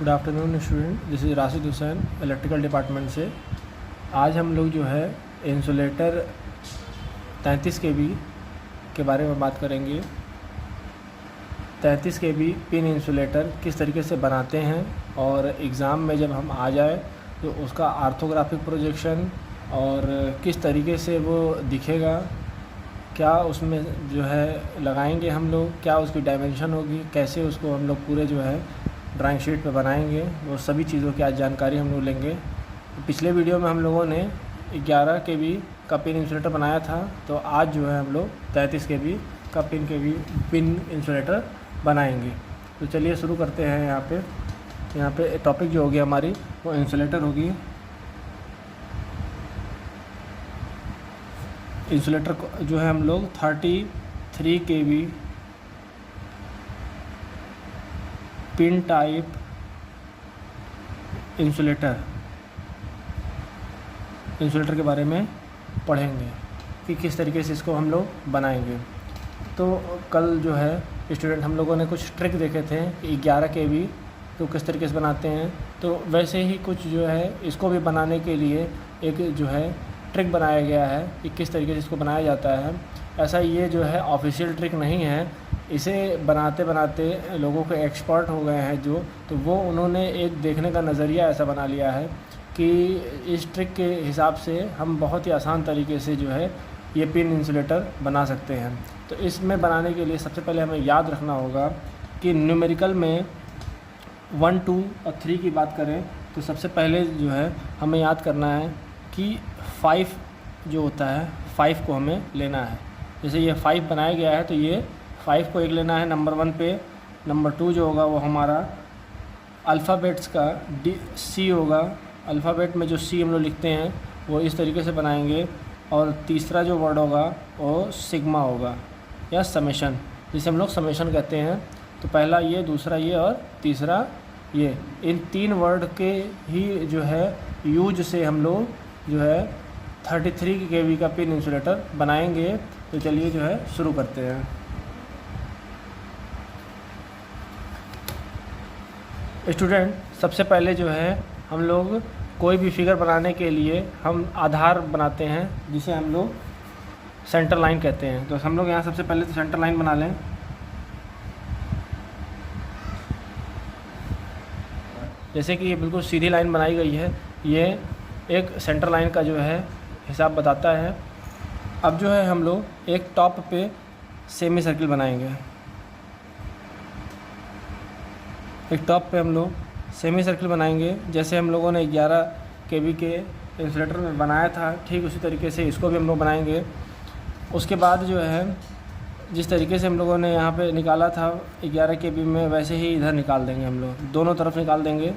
Good afternoon student, this is Rashid Hussain electrical department से। आज हम लोग जो है इंसुलेटर 33 kV के बारे में बात करेंगे। 33 kV पिन इंसुलेटर किस तरीके से बनाते हैं और एग्ज़ाम में जब हम आ जाए तो उसका आर्थोग्राफिक प्रोजेक्शन और किस तरीके से वो दिखेगा, क्या उसमें जो है लगाएंगे हम लोग, क्या उसकी डायमेंशन होगी, कैसे उसको हम लोग पूरे जो है ड्राइंग शीट पे बनाएंगे, वो सभी चीज़ों की आज जानकारी हम लोग लेंगे। पिछले वीडियो में हम लोगों ने 11 kV का पिन इंसुलेटर बनाया था, तो आज जो है हम लोग 33 kV का पिन इंसुलेटर बनाएंगे। तो चलिए शुरू करते हैं। यहाँ पे टॉपिक जो होगी हमारी वो इंसुलेटर होगी। इंसुलेटर को जो है हम लोग 33 kV पिन टाइप इंसुलेटर के बारे में पढ़ेंगे कि किस तरीके से इसको हम लोग बनाएंगे। तो कल जो है स्टूडेंट हम लोगों ने कुछ ट्रिक देखे थे कि 11 kV तो किस तरीके से बनाते हैं, तो वैसे ही कुछ जो है इसको भी बनाने के लिए एक जो है ट्रिक बनाया गया है कि किस तरीके से इसको बनाया जाता है। ऐसा ये जो है ऑफिशियल ट्रिक नहीं है, इसे बनाते बनाते लोगों के एक्सपर्ट हो गए हैं जो, तो वो उन्होंने एक देखने का नज़रिया ऐसा बना लिया है कि इस ट्रिक के हिसाब से हम बहुत ही आसान तरीके से जो है ये पिन इंसुलेटर बना सकते हैं। तो इसमें बनाने के लिए सबसे पहले हमें याद रखना होगा कि न्यूमेरिकल में 1, 2 और 3 की बात करें तो सबसे पहले जो है हमें याद करना है कि 5 जो होता है 5 को हमें लेना है। जैसे ये 5 बनाया गया है तो ये 5 को एक लेना है नंबर 1 पे। नंबर 2 जो होगा वो हमारा अल्फ़ाबेट्स का C होगा। अल्फ़ाबेट में जो C हम लोग लिखते हैं वो इस तरीके से बनाएंगे। और तीसरा जो वर्ड होगा वो सिग्मा होगा या समेशन, जिसे हम लोग समेशन कहते हैं। तो पहला ये, दूसरा ये और तीसरा ये, इन 3 वर्ड के ही जो है यूज से हम लोग जो है 33 kV का पिन इंसुलेटर बनाएंगे। तो चलिए जो है शुरू करते हैं। स्टूडेंट सबसे पहले जो है हम लोग कोई भी फिगर बनाने के लिए हम आधार बनाते हैं, जिसे हम लोग सेंटर लाइन कहते हैं। तो हम लोग यहाँ सबसे पहले तो सेंटर लाइन बना लें। जैसे कि ये बिल्कुल सीधी लाइन बनाई गई है, ये एक सेंटर लाइन का जो है हिसाब बताता है। अब जो है हम लोग एक टॉप पे सेमी सर्किल बनाएंगे। एक टॉप पे हम लोग सेमी सर्किल बनाएंगे, जैसे हम लोगों ने 11 kV के इंसुलेटर में बनाया था, ठीक उसी तरीके से इसको भी हम लोग बनाएंगे। उसके बाद जो है जिस तरीके से हम लोगों ने यहाँ पे निकाला था 11 kV में, वैसे ही इधर निकाल देंगे हम लोग, दोनों तरफ निकाल देंगे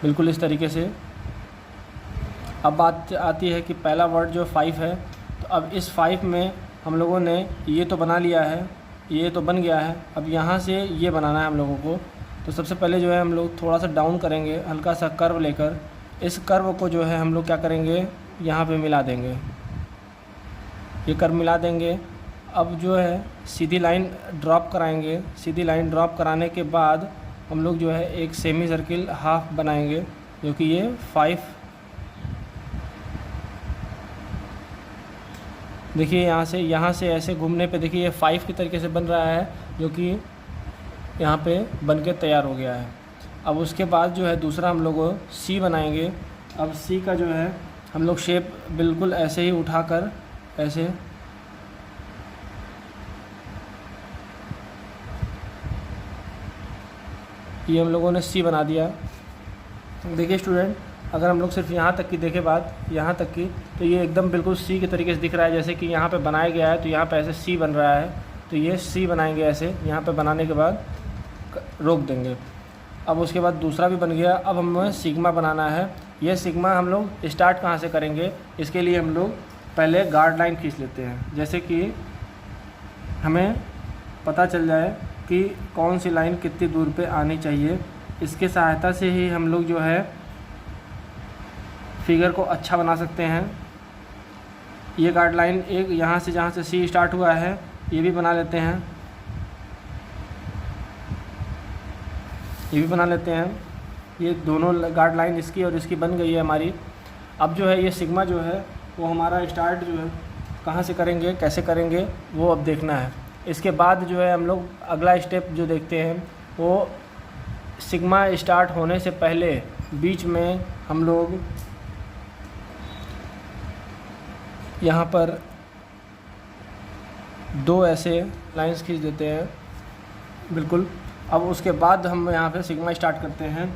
बिल्कुल इस तरीके से। अब बात आती है कि पहला वर्ड जो 5 है, तो अब इस 5 में हम लोगों ने ये तो बना लिया है, ये तो बन गया है। अब यहाँ से ये बनाना है हम लोगों को। तो सबसे पहले जो है हम लोग थोड़ा सा डाउन करेंगे, हल्का सा कर्व लेकर इस कर्व को जो है हम लोग क्या करेंगे, यहाँ पे मिला देंगे, ये कर्व मिला देंगे। अब जो है सीधी लाइन ड्रॉप कराएंगे। सीधी लाइन ड्रॉप कराने के बाद हम लोग जो है एक सेमी सर्किल हाफ बनाएंगे, जो कि ये 5, देखिए यहाँ से ऐसे घूमने पे देखिए ये 5 की तरीके से बन रहा है, जो कि यहाँ पे बन के तैयार हो गया है। अब उसके बाद जो है दूसरा हम लोग C बनाएंगे। अब C का जो है हम लोग शेप बिल्कुल ऐसे ही उठाकर ऐसे ये हम लोगों ने C बना दिया। देखिए स्टूडेंट, अगर हम लोग सिर्फ यहाँ तक की देखें बात, यहाँ तक की, तो ये एकदम बिल्कुल C के तरीके से दिख रहा है। जैसे कि यहाँ पे बनाया गया है तो यहाँ पे ऐसे C बन रहा है, तो ये C बनाएंगे ऐसे। यहाँ पे बनाने के बाद रोक देंगे। अब उसके बाद दूसरा भी बन गया। अब हमें सिग्मा बनाना है। ये सिग्मा हम लोग स्टार्ट कहाँ से करेंगे, इसके लिए हम लोग पहले गार्ड लाइन खींच लेते हैं, जैसे कि हमें पता चल जाए कि कौन सी लाइन कितनी दूर पे आनी चाहिए। इसके सहायता से ही हम लोग जो है फिगर को अच्छा बना सकते हैं। ये गाइड लाइन एक यहाँ से जहाँ से सी स्टार्ट हुआ है ये भी बना लेते हैं। ये भी बना लेते हैं। ये दोनों गार्ड लाइन इसकी और इसकी बन गई है हमारी। अब जो है ये सिग्मा जो है वो हमारा स्टार्ट जो है कहाँ से करेंगे, कैसे करेंगे, वो अब देखना है। इसके बाद जो है हम लोग अगला स्टेप जो देखते हैं वो सिग्मा स्टार्ट होने से पहले बीच में हम लोग यहाँ पर 2 ऐसे लाइंस खींच देते हैं, बिल्कुल। अब उसके बाद हम यहाँ पे सिग्मा स्टार्ट करते हैं।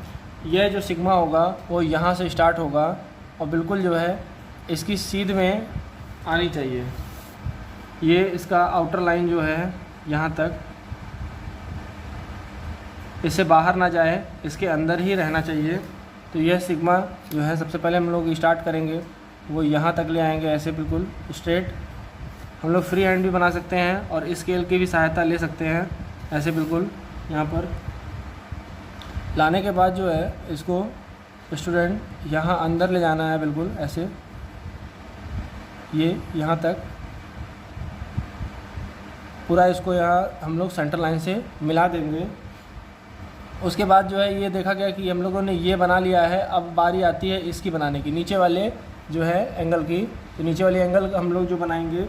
यह जो सिग्मा होगा वो यहाँ से स्टार्ट होगा और बिल्कुल जो है इसकी सीध में आनी चाहिए। ये इसका आउटर लाइन जो है यहाँ तक, इससे बाहर ना जाए, इसके अंदर ही रहना चाहिए। तो यह सिग्मा जो है सबसे पहले हम लोग स्टार्ट करेंगे, वो यहाँ तक ले आएंगे ऐसे बिल्कुल स्ट्रेट। हम लोग फ्री हैंड भी बना सकते हैं और स्केल की भी सहायता ले सकते हैं, ऐसे बिल्कुल यहाँ पर लाने के बाद जो है इसको स्टूडेंट यहाँ अंदर ले जाना है, बिल्कुल ऐसे, ये यहाँ तक पूरा इसको यहाँ हम लोग सेंटर लाइन से मिला देंगे। उसके बाद जो है ये देखा गया कि हम लोगों ने ये बना लिया है। अब बारी आती है इसकी बनाने की, नीचे वाले जो है एंगल की। तो नीचे वाले एंगल हम लोग जो बनाएंगे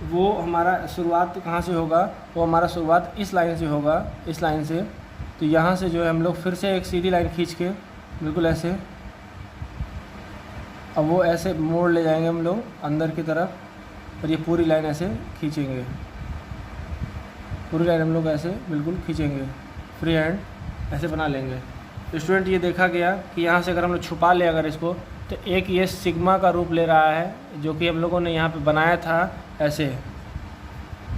वो हमारा शुरुआत कहाँ से होगा, वो हमारा शुरुआत इस लाइन से होगा, इस लाइन से। तो यहाँ से जो है हम लोग फिर से एक सीधी लाइन खींच के बिल्कुल ऐसे, अब वो ऐसे मोड़ ले जाएंगे हम लोग अंदर की तरफ और ये पूरी लाइन ऐसे खींचेंगे, पूरी लाइन हम लोग ऐसे बिल्कुल खींचेंगे, फ्री हैंड ऐसे बना लेंगे। तो स्टूडेंट ये देखा गया कि यहाँ से अगर हम लोग छुपा ले अगर इसको, तो एक ये सिग्मा का रूप ले रहा है जो कि हम लोगों ने यहाँ पे बनाया था, ऐसे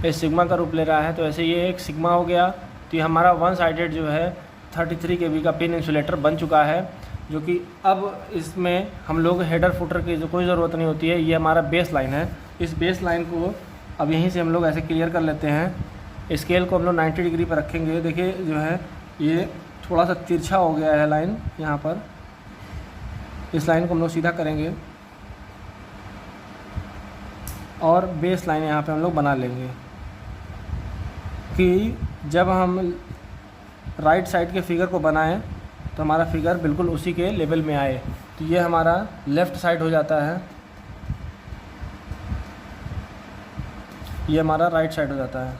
ये सिग्मा का रूप ले रहा है। तो ऐसे ये एक सिग्मा हो गया। तो ये हमारा 1 साइडेड जो है 33 kV का पिन इंसुलेटर बन चुका है, जो कि अब इसमें हम लोग हेडर फुटर की जो कोई ज़रूरत नहीं होती है। ये हमारा बेस लाइन है। इस बेस लाइन को अब यहीं से हम लोग ऐसे क्लियर कर लेते हैं। स्केल को हम लोग 90 डिग्री पर रखेंगे। देखिए जो है ये थोड़ा सा तिरछा हो गया है लाइन यहाँ पर, इस लाइन को हम लोग सीधा करेंगे और बेस लाइन यहाँ पे हम लोग बना लेंगे कि जब हम राइट साइड के फिगर को बनाएं तो हमारा फिगर बिल्कुल उसी के लेवल में आए। तो ये हमारा लेफ़्ट साइड हो जाता है, ये हमारा राइट साइड हो जाता है।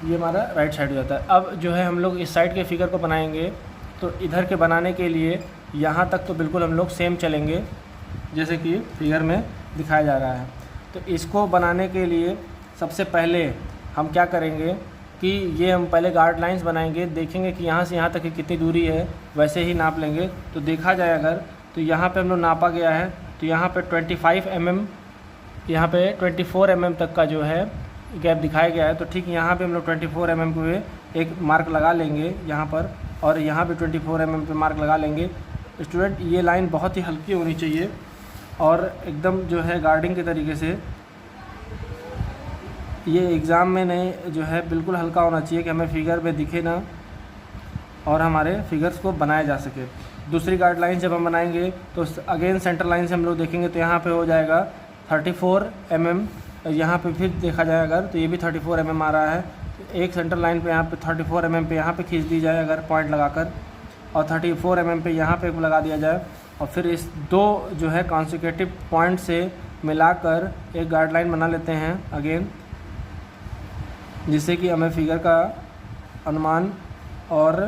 ये हमारा राइट साइड हो जाता है। अब जो है हम लोग इस साइड के फिगर को बनाएंगे। तो इधर के बनाने के लिए यहाँ तक तो बिल्कुल हम लोग सेम चलेंगे जैसे कि फिगर में दिखाया जा रहा है। तो इसको बनाने के लिए सबसे पहले हम क्या करेंगे कि ये हम पहले गाइड लाइंस बनाएंगे, देखेंगे कि यहाँ से यहाँ तक की कितनी दूरी है, वैसे ही नाप लेंगे। तो देखा जाए अगर तो यहाँ पे हम लोग नापा गया है, तो यहाँ पे 25 mm, यहाँ पे 24 mm तक का जो है गैप दिखाया गया है। तो ठीक यहाँ पे हम लोग 24 mm पे एक मार्क लगा लेंगे यहाँ पर, और यहाँ पे 24 mm पे मार्क लगा लेंगे। स्टूडेंट ये लाइन बहुत ही हल्की होनी चाहिए और एकदम जो है गार्डिंग के तरीके से, ये एग्ज़ाम में नहीं जो है बिल्कुल हल्का होना चाहिए कि हमें फिगर में दिखे ना और हमारे फिगर्स को बनाया जा सके। दूसरी गाइडलाइन जब हम बनाएंगे तो अगेन सेंटर लाइन से हम लोग देखेंगे तो यहाँ पे हो जाएगा 34 mm। यहाँ पे फिर देखा जाए अगर तो ये भी 34 mm आ रहा है। एक सेंटर लाइन पे यहाँ पे 34 mm पे यहाँ पे खींच दी जाए अगर पॉइंट लगाकर, और 34 mm पे यहाँ पे लगा दिया जाए, और फिर इस दो जो है कॉन्सिक्यूटिव पॉइंट से मिलाकर एक गाइडलाइन बना लेते हैं अगेन, जिससे कि हमें फिगर का अनुमान और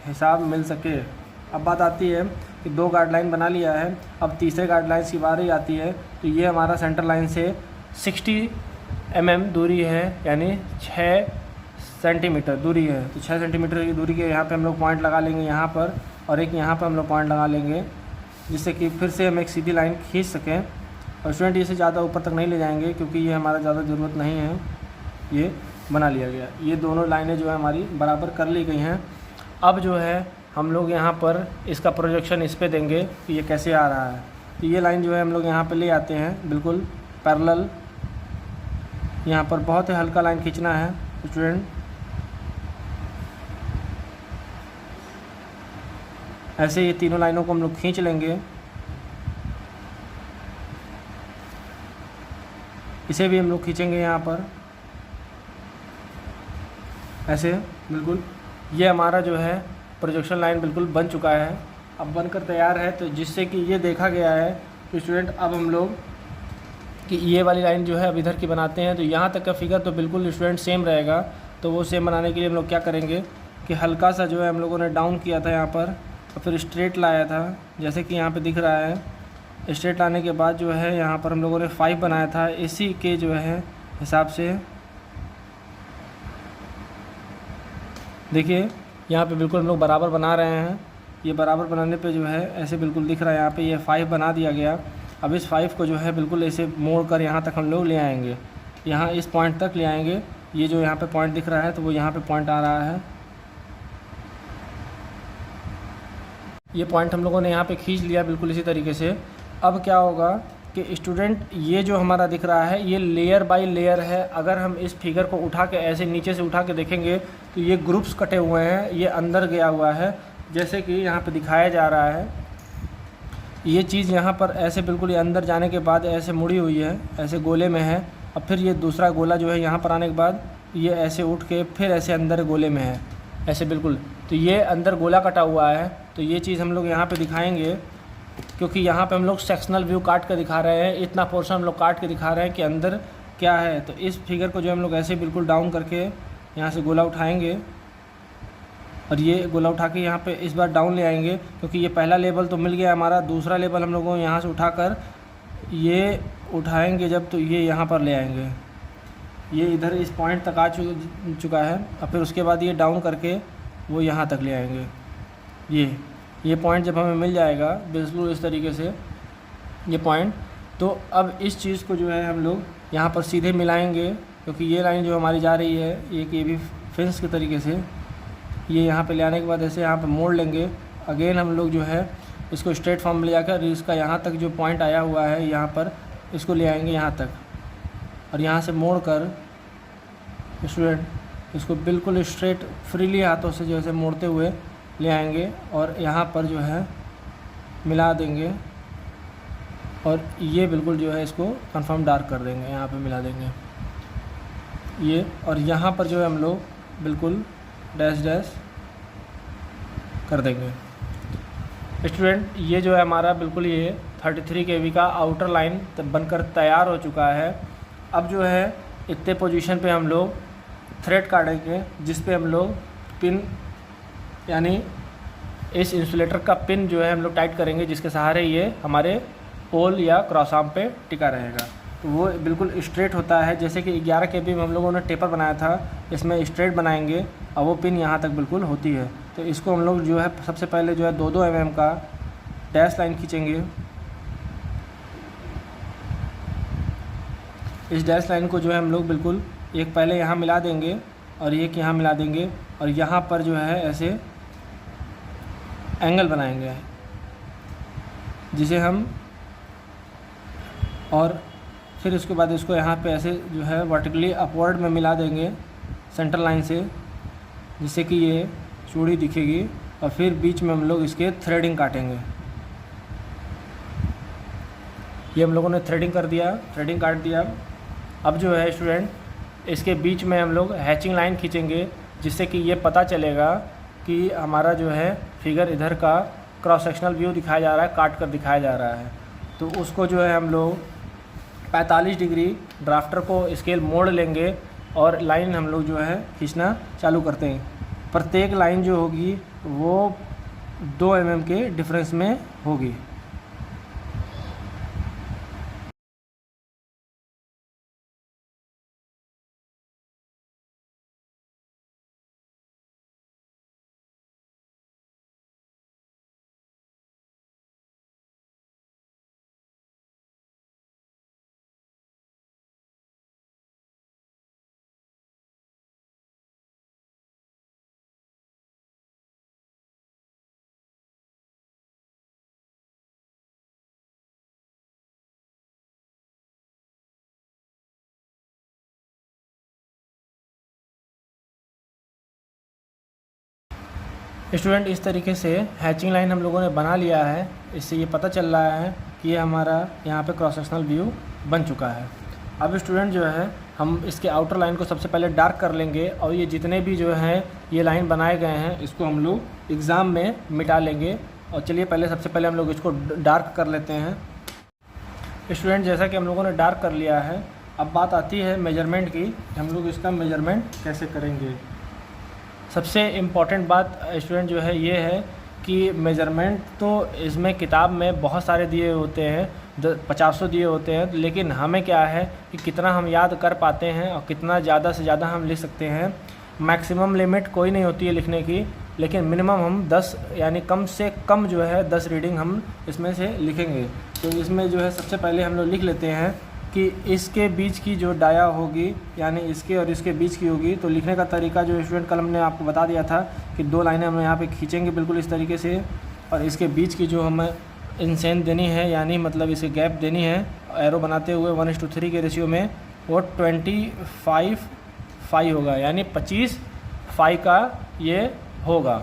हिसाब मिल सके। अब बात आती है कि 2 गाइडलाइन बना लिया है, अब तीसरे गाइडलाइंस की बारी आती है। तो ये हमारा सेंटर लाइन से 60 mm दूरी है, यानी 6 सेंटीमीटर दूरी है। तो 6 सेंटीमीटर की दूरी के यहाँ पे हम लोग पॉइंट लगा लेंगे यहाँ पर, और एक यहाँ पर हम लोग पॉइंट लगा लेंगे, जिससे कि फिर से हम एक सीधी लाइन खींच सकें। और स्टूडेंट इसे ज़्यादा ऊपर तक नहीं ले जाएंगे क्योंकि ये हमारा ज़्यादा ज़रूरत नहीं है, ये बना लिया गया। ये दोनों लाइनें जो है हमारी बराबर कर ली गई हैं। अब जो है हम लोग यहाँ पर इसका प्रोजेक्शन इस पे देंगे कि ये कैसे आ रहा है। तो ये लाइन जो है हम लोग यहाँ पे ले आते हैं बिल्कुल पैरेलल। यहाँ पर बहुत ही हल्का लाइन खींचना है स्टूडेंट, ऐसे ये तीनों लाइनों को हम लोग खींच लेंगे। इसे भी हम लोग खींचेंगे यहाँ पर ऐसे बिल्कुल। ये हमारा जो है प्रोजेक्शन लाइन बिल्कुल बन चुका है, अब बनकर तैयार है। तो जिससे कि ये देखा गया है कि स्टूडेंट अब हम लोग कि ये वाली लाइन जो है अब इधर की बनाते हैं, तो यहाँ तक का फिगर तो बिल्कुल स्टूडेंट सेम रहेगा। तो वो सेम बनाने के लिए हम लोग क्या करेंगे कि हल्का सा जो है हम लोगों ने डाउन किया था यहाँ पर और फिर स्ट्रेट लाया था, जैसे कि यहाँ पे दिख रहा है। स्ट्रेट लाने के बाद जो है यहाँ पर हम लोगों ने 5 बनाया था, इसी के जो है हिसाब से देखिए यहाँ पे बिल्कुल हम लोग बराबर बना रहे हैं। ये बराबर बनाने पे जो है ऐसे बिल्कुल दिख रहा है, यहाँ पे ये 5 बना दिया गया। अब इस 5 को जो है बिल्कुल ऐसे मोड़ कर यहाँ तक हम लोग ले आएंगे, यहाँ इस पॉइंट तक ले आएंगे। ये जो यहाँ पे पॉइंट दिख रहा है तो वो यहाँ पे पॉइंट आ रहा है, ये पॉइंट हम लोगों ने यहाँ पे खींच लिया बिल्कुल इसी तरीके से। अब क्या होगा कि स्टूडेंट ये जो हमारा दिख रहा है ये लेयर बाय लेयर है। अगर हम इस फिगर को उठा के ऐसे नीचे से उठा के देखेंगे तो ये ग्रुप्स कटे हुए हैं, ये अंदर गया हुआ है, जैसे कि यहाँ पे दिखाया जा रहा है। ये चीज़ यहाँ पर ऐसे बिल्कुल ये अंदर जाने के बाद ऐसे मुड़ी हुई है, ऐसे गोले में है। अब फिर ये दूसरा गोला जो है यहाँ पर आने के बाद ये ऐसे उठ के फिर ऐसे अंदर गोले में है, ऐसे बिल्कुल। तो ये अंदर गोला कटा हुआ है। तो ये चीज़ हम लोग यहाँ पे दिखाएंगे, क्योंकि यहाँ पे हम लोग सेक्शनल व्यू काट कर दिखा रहे हैं, इतना पोर्शन हम लोग काट के दिखा रहे हैं कि अंदर क्या है। तो इस फिगर को जो हम लोग ऐसे बिल्कुल डाउन करके यहाँ से गोला उठाएंगे और ये गोला उठा के यहाँ पे इस बार डाउन ले आएंगे, क्योंकि ये पहला लेवल तो मिल गया हमारा। दूसरा लेवल हम लोगों को यहाँ से उठाकर ये उठाएंगे जब, तो ये यहाँ पर ले आएंगे, ये इधर इस पॉइंट तक आ चुका है। और फिर उसके बाद ये डाउन करके वो यहाँ तक ले आएंगे। ये पॉइंट जब हमें मिल जाएगा बिल्कुल इस तरीके से ये पॉइंट, तो अब इस चीज़ को जो है हम लोग यहाँ पर सीधे मिलाएंगे, क्योंकि ये लाइन जो हमारी जा रही है ये भी फिंस के तरीके से ये यहाँ पे ले आने के बाद ऐसे यहाँ पे मोड़ लेंगे। अगेन हम लोग जो है इसको स्ट्रेट फॉर्म में ले जाकर इसका यहाँ तक जो पॉइंट आया हुआ है यहाँ पर इसको ले आएंगे यहाँ तक, और यहाँ से मोड़ कर स्टूडेंट इसको बिल्कुल स्ट्रेट फ्रीली हाथों से जो है मोड़ते हुए ले आएंगे और यहाँ पर जो है मिला देंगे, और ये बिल्कुल जो है इसको कंफर्म डार्क कर देंगे, यहाँ पे मिला देंगे ये। और यहाँ पर जो है हम लोग बिल्कुल डैश डैश कर देंगे। स्टूडेंट ये जो है हमारा बिल्कुल ये 33 kV का आउटर लाइन बनकर तैयार हो चुका है। अब जो है इतने पोजीशन पे हम लोग थ्रेड काटेंगे, जिस पे हम लोग पिन यानी इस इंसुलेटर का पिन जो है हम लोग टाइट करेंगे, जिसके सहारे ये हमारे पोल या क्रॉस आर्म पे टिका रहेगा। तो वो बिल्कुल स्ट्रेट होता है, जैसे कि 11 kV में हम लोगों ने टेपर बनाया था, इसमें स्ट्रेट बनाएंगे और वो पिन यहाँ तक बिल्कुल होती है। तो इसको हम लोग जो है सबसे पहले जो है 2-2 mm का डैश लाइन खींचेंगे। इस डैश लाइन को जो है हम लोग बिल्कुल एक पहले यहाँ मिला देंगे और एक यहाँ मिला देंगे, और यहाँ पर जो है ऐसे एंगल बनाएंगे जिसे हम, और फिर उसके बाद इसको यहाँ पे ऐसे जो है वर्टिकली अपवर्ड में मिला देंगे सेंटर लाइन से, जिससे कि ये चूड़ी दिखेगी। और फिर बीच में हम लोग इसके थ्रेडिंग काटेंगे। ये हम लोगों ने थ्रेडिंग कर दिया, थ्रेडिंग काट दिया। अब जो है स्टूडेंट इसके बीच में हम लोग हैचिंग लाइन खींचेंगे, जिससे कि ये पता चलेगा कि हमारा जो है फिगर इधर का क्रॉस सेक्शनल व्यू दिखाया जा रहा है, काट कर दिखाया जा रहा है। तो उसको जो है हम लोग 45 डिग्री ड्राफ्टर को स्केल मोड़ लेंगे और लाइन हम लोग जो है खींचना चालू करते हैं। प्रत्येक लाइन जो होगी वो 2 mm के डिफरेंस में होगी। स्टूडेंट इस तरीके से हैचिंग लाइन हम लोगों ने बना लिया है। इससे ये पता चल रहा है कि ये हमारा यहाँ पे क्रॉस सेक्शनल व्यू बन चुका है। अब स्टूडेंट जो है हम इसके आउटर लाइन को सबसे पहले डार्क कर लेंगे और ये जितने भी जो हैं ये लाइन बनाए गए हैं इसको हम लोग एग्ज़ाम में मिटा लेंगे। और चलिए पहले सबसे पहले हम लोग इसको डार्क कर लेते हैं। स्टूडेंट जैसा कि हम लोगों ने डार्क कर लिया है, अब बात आती है मेजरमेंट की, हम लोग इसका मेजरमेंट कैसे करेंगे। सबसे इम्पॉर्टेंट बात स्टूडेंट जो है ये है कि मेजरमेंट तो इसमें किताब में बहुत सारे दिए होते हैं, 50 दिए होते हैं, लेकिन हमें क्या है कि कितना हम याद कर पाते हैं और कितना ज़्यादा से ज़्यादा हम लिख सकते हैं। मैक्सिमम लिमिट कोई नहीं होती है लिखने की, लेकिन मिनिमम हम 10 यानी कम से कम जो है 10 रीडिंग हम इसमें से लिखेंगे। तो इसमें जो है सबसे पहले हम लोग लिख लेते हैं कि इसके बीच की जो डाया होगी यानी इसके और इसके बीच की होगी। तो लिखने का तरीका जो स्टूडेंट कल हमने आपको बता दिया था कि 2 लाइनें हम यहाँ पे खींचेंगे बिल्कुल इस तरीके से, और इसके बीच की जो हमें इंसेंट देनी है यानी मतलब इसे गैप देनी है एरो बनाते हुए 1:3 के रेशियो में, वो 25 होगा यानी 25 5 का ये होगा।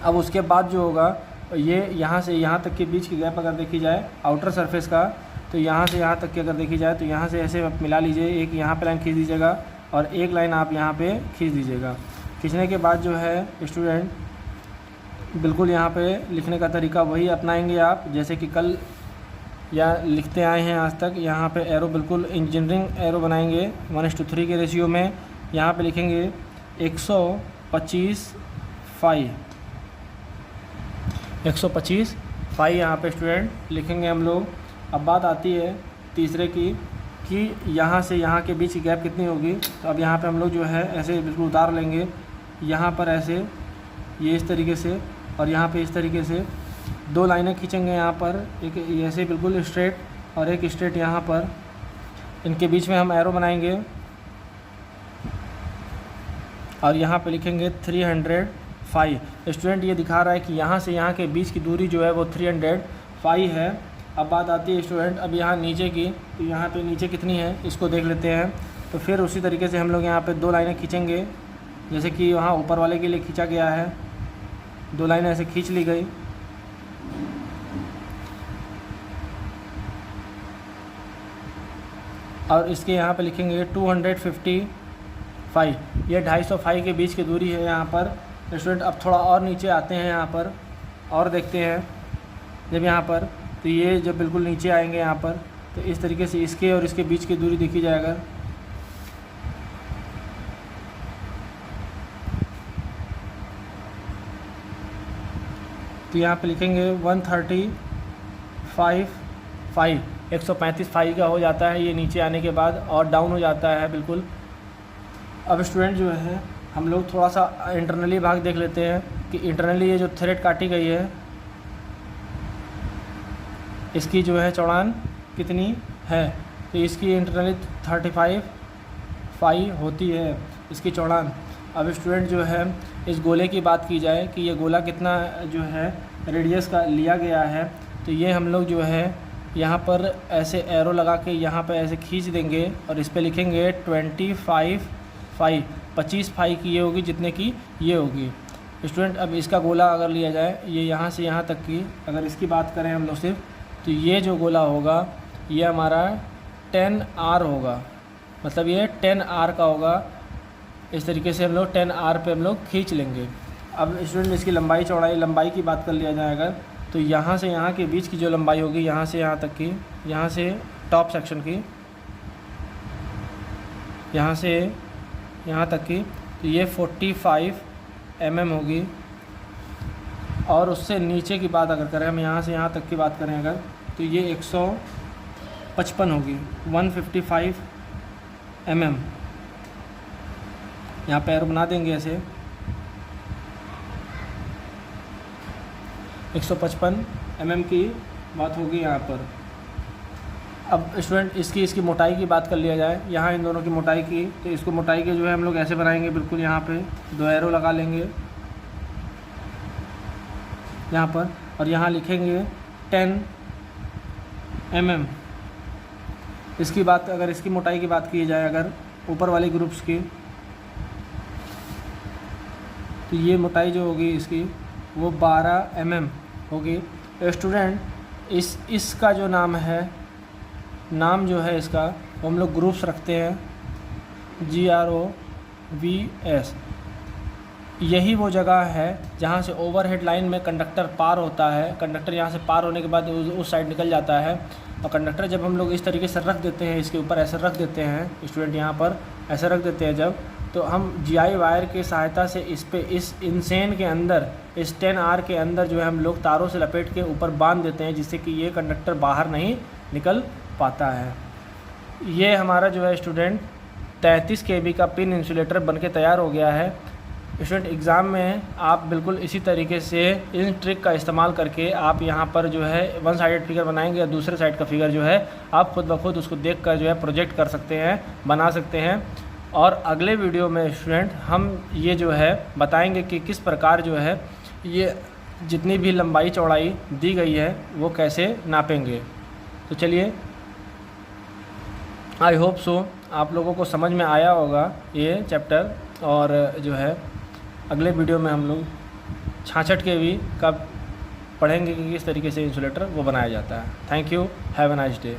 अब उसके बाद जो होगा ये यहाँ से यहाँ तक के बीच की गैप अगर देखी जाए आउटर सरफेस का, तो यहाँ से यहाँ तक की अगर देखी जाए तो यहाँ से ऐसे मिला लीजिए, एक यहाँ पे लाइन खींच दीजिएगा और एक लाइन आप यहाँ पे खींच दीजिएगा। खींचने के बाद जो है स्टूडेंट बिल्कुल यहाँ पे लिखने का तरीका वही अपनाएंगे आप जैसे कि कल या लिखते आए हैं आज तक। यहाँ पे एरो बिल्कुल इंजीनियरिंग एरो बनाएंगे 1:3 के रेशियो में। यहाँ पे लिखेंगे 125 फाई यहाँ पे स्टूडेंट लिखेंगे हम लोग। अब बात आती है तीसरे की कि यहाँ से यहाँ के बीच की गैप कितनी होगी। तो अब यहाँ पे हम लोग जो है ऐसे बिल्कुल उतार लेंगे, यहाँ पर ऐसे ये इस तरीके से और यहाँ पे इस तरीके से 2 लाइनें खींचेंगे यहाँ पर, एक ऐसे बिल्कुल स्ट्रेट और एक स्ट्रेट यहाँ पर, इनके बीच में हम एरो बनाएंगे और यहाँ पे लिखेंगे 305। स्टूडेंट ये दिखा रहा है कि यहाँ से यहाँ के बीच की दूरी जो है वो 305 है। अब बात आती है स्टूडेंट अब यहाँ नीचे की, तो यहाँ पे नीचे कितनी है इसको देख लेते हैं। तो फिर उसी तरीके से हम लोग यहाँ पे 2 लाइनें खींचेंगे जैसे कि वहाँ ऊपर वाले के लिए खींचा गया है, 2 लाइनें ऐसे खींच ली गई। और इसके यहाँ पे लिखेंगे 255, ये 250 के बीच की दूरी है यहाँ पर। स्टूडेंट अब थोड़ा और नीचे आते हैं यहाँ पर और देखते हैं, जब यहाँ पर तो ये जब बिल्कुल नीचे आएंगे यहाँ पर तो इस तरीके से इसके और इसके बीच की दूरी देखी जाएगा। तो यहाँ पे लिखेंगे 135 फाई का हो जाता है ये नीचे आने के बाद और डाउन हो जाता है बिल्कुल। अब स्टूडेंट जो है हम लोग थोड़ा सा इंटरनली भाग देख लेते हैं कि इंटरनली ये जो थ्रेड काटी गई है इसकी जो है चौड़ान कितनी है। तो इसकी इंटरनली 35 फाई होती है इसकी चौड़ान। अब स्टूडेंट जो है इस गोले की बात की जाए कि ये गोला कितना जो है रेडियस का लिया गया है, तो ये हम लोग जो है यहाँ पर ऐसे एरो लगा के यहाँ पर ऐसे खींच देंगे और इस पर लिखेंगे 25 फाई, 25 फाई की ये होगी जितने की ये होगी। स्टूडेंट अब इसका गोला अगर लिया जाए ये यहाँ से यहाँ तक की अगर इसकी बात करें हम लोग सिर्फ, तो ये जो गोला होगा ये हमारा 10R होगा, मतलब ये 10R का होगा। इस तरीके से हम लोग 10R पे हम लोग खींच लेंगे। अब स्टूडेंट इसकी लंबाई की बात कर लिया जाए अगर, तो यहाँ से यहाँ के बीच की जो लंबाई होगी यहाँ से यहाँ तक की, यहाँ से टॉप सेक्शन की यहाँ से यहाँ तक की, तो ये 45 mm होगी। और उससे नीचे की बात अगर करें हम यहाँ से यहाँ तक की बात करें अगर, तो ये 155 होगी, 155 mm। यहाँ पैर बना देंगे ऐसे 155 mm की बात होगी यहाँ पर। अब स्टूडेंट इसकी मोटाई की बात कर लिया जाए, यहाँ इन दोनों की मोटाई की, तो इसको मोटाई के जो है हम लोग ऐसे बनाएंगे बिल्कुल, यहाँ पे 2 एरो लगा लेंगे यहाँ पर और यहाँ लिखेंगे 10 mm। इसकी बात अगर इसकी मोटाई की बात की जाए अगर ऊपर वाले ग्रुप्स की, तो ये मोटाई जो होगी इसकी वो 12 mm होगी। स्टूडेंट इसका जो नाम है, नाम जो है इसका वो हम लोग ग्रुप्स रखते हैं, GROVS। यही वो जगह है जहाँ से ओवरहेड लाइन में कंडक्टर पार होता है। कंडक्टर यहाँ से पार होने के बाद उस साइड निकल जाता है, और कंडक्टर जब हम लोग इस तरीके से रख देते हैं, इसके ऊपर ऐसे रख देते हैं, स्टूडेंट यहाँ पर ऐसे रख देते हैं जब, तो हम GI वायर की सहायता से इस इनसेन के अंदर, इस 10R के अंदर जो है हम लोग तारों से लपेट के ऊपर बांध देते हैं, जिससे कि ये कंडक्टर बाहर नहीं निकल पाता है। ये हमारा जो है स्टूडेंट 33 kV का पिन इंसुलेटर बनके तैयार हो गया है। स्टूडेंट एग्ज़ाम में आप बिल्कुल इसी तरीके से इन ट्रिक का इस्तेमाल करके आप यहाँ पर जो है वन साइडेड फिगर बनाएंगे, या दूसरे साइड का फिगर जो है आप खुद ब खुद उसको देखकर जो है प्रोजेक्ट कर सकते हैं, बना सकते हैं। और अगले वीडियो में स्टूडेंट हम ये जो है बताएंगे कि किस प्रकार जो है ये जितनी भी लंबाई चौड़ाई दी गई है वो कैसे नापेंगे। तो चलिए, आई होप सो आप लोगों को समझ में आया होगा ये चैप्टर, और जो है अगले वीडियो में हम लोग 66 kV का पढ़ेंगे कि किस तरीके से इंसुलेटर वो बनाया जाता है। Thank you, have a nice day.